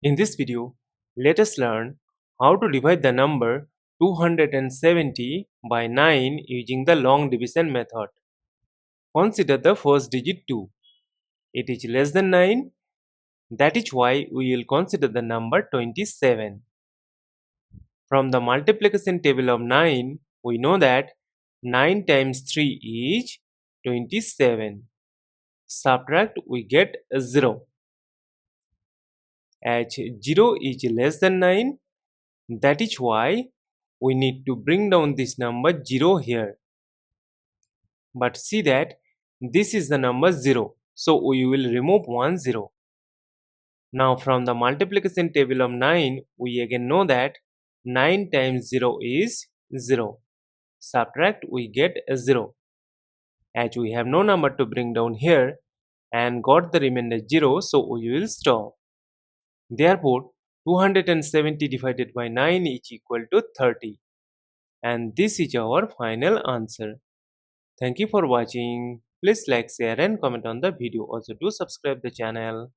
In this video, let us learn how to divide the number 270 by 9 using the long division method. Consider the first digit 2. It is less than 9. That is why we will consider the number 27. From the multiplication table of 9, we know that 9 times 3 is 27. Subtract, we get 0. As 0 is less than 9, that is why we need to bring down this number 0 here. But see that this is the number 0. So we will remove 1 0. Now from the multiplication table of 9, we again know that 9 times 0 is 0. Subtract, we get a 0. As we have no number to bring down here and got the remainder 0, so we will stop. Therefore, 270 divided by 9 is equal to 30. And this is our final answer. Thank you for watching. Please like, share and comment on the video. Also do subscribe the channel.